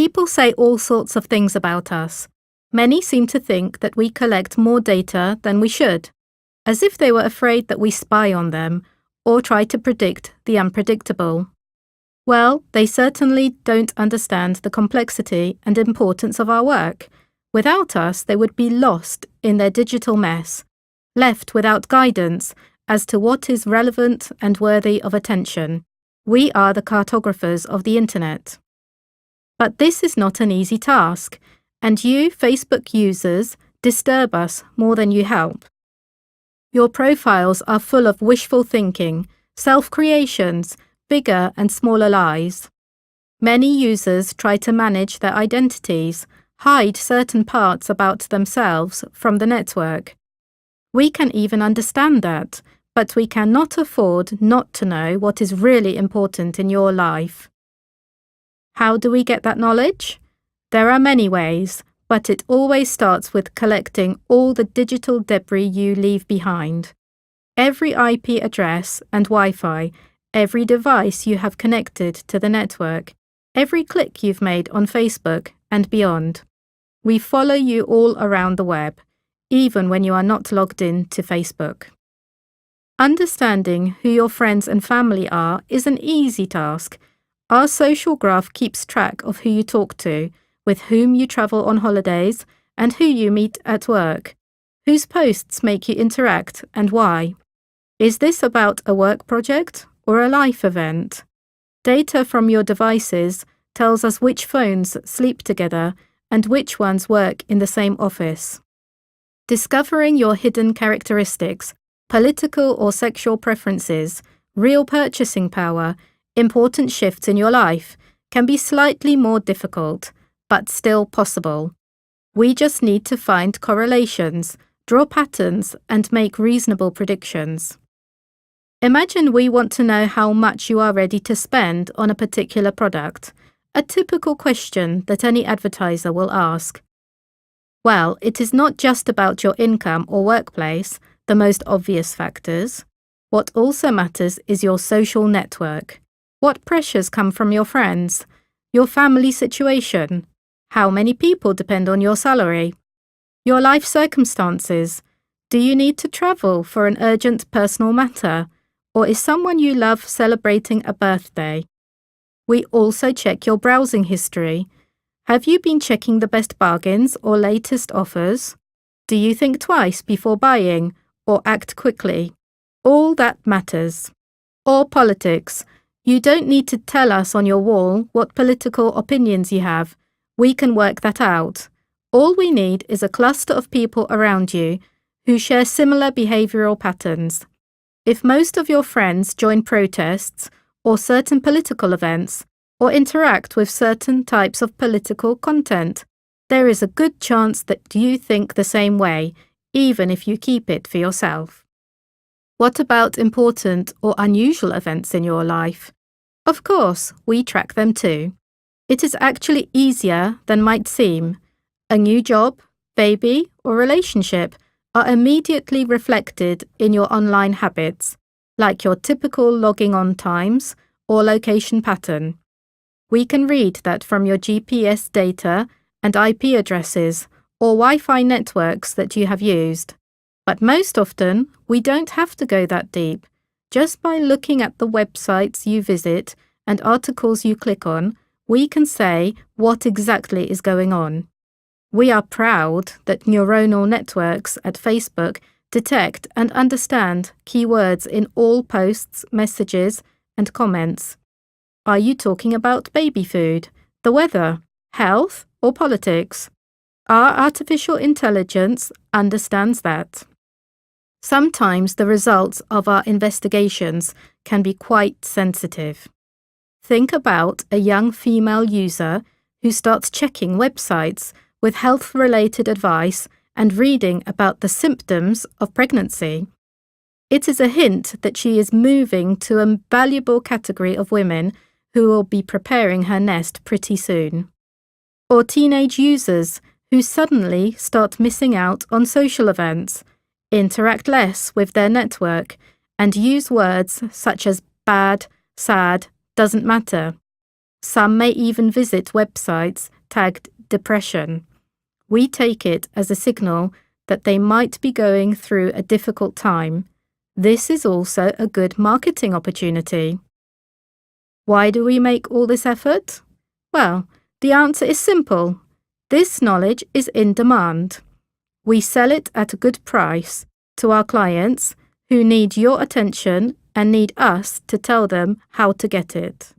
People say all sorts of things about us. Many seem to think that we collect more data than we should, as if they were afraid that we spy on them or try to predict the unpredictable. Well, they certainly don't understand the complexity and importance of our work. Without us, they would be lost in their digital mess, left without guidance as to what is relevant and worthy of attention. We are the cartographers of the internet. But this is not an easy task, and you, Facebook users, disturb us more than you help. Your profiles are full of wishful thinking, self-creations, bigger and smaller lies. Many users try to manage their identities, hide certain parts about themselves from the network. We can even understand that, but we cannot afford not to know what is really important in your life. How do we get that knowledge? There are many ways, but it always starts with collecting all the digital debris you leave behind. Every IP address and Wi-Fi, every device you have connected to the network, every click you've made on Facebook and beyond. We follow you all around the web, even when you are not logged in to Facebook. Understanding who your friends and family are is an easy task. Our social graph keeps track of who you talk to, with whom you travel on holidays, and who you meet at work, whose posts make you interact and why. Is this about a work project or a life event? Data from your devices tells us which phones sleep together and which ones work in the same office. Discovering your hidden characteristics, political or sexual preferences, real purchasing power, important shifts in your life can be slightly more difficult, but still possible. We just need to find correlations, draw patterns, and make reasonable predictions. Imagine we want to know how much you are ready to spend on a particular product, a typical question that any advertiser will ask. Well, it is not just about your income or workplace, the most obvious factors. What also matters is your social network. What pressures come from your friends? Your family situation? How many people depend on your salary? Your life circumstances? Do you need to travel for an urgent personal matter? Or is someone you love celebrating a birthday? We also check your browsing history. Have you been checking the best bargains or latest offers? Do you think twice before buying or act quickly? All that matters. Or politics. You don't need to tell us on your wall what political opinions you have. We can work that out. All we need is a cluster of people around you who share similar behavioral patterns. If most of your friends join protests or certain political events or interact with certain types of political content, there is a good chance that you think the same way, even if you keep it for yourself. What about important or unusual events in your life? Of course, we track them too. It is actually easier than might seem. A new job, baby, or relationship are immediately reflected in your online habits, like your typical logging on times or location pattern. We can read that from your GPS data and IP addresses or Wi-Fi networks that you have used. But most often, we don't have to go that deep. Just by looking at the websites you visit and articles you click on, we can say what exactly is going on. We are proud that neuronal networks at Facebook detect and understand keywords in all posts, messages, and comments. Are you talking about baby food, the weather, health, or politics? Our artificial intelligence understands that. Sometimes the results of our investigations can be quite sensitive. Think about a young female user who starts checking websites with health-related advice and reading about the symptoms of pregnancy. It is a hint that she is moving to a valuable category of women who will be preparing her nest pretty soon. Or teenage users who suddenly start missing out on social events, interact less with their network, and use words such as bad, sad, doesn't matter. Some may even visit websites tagged depression. We take it as a signal that they might be going through a difficult time. This is also a good marketing opportunity. Why do we make all this effort? Well, the answer is simple. This knowledge is in demand. We sell it at a good price to our clients who need your attention and need us to tell them how to get it.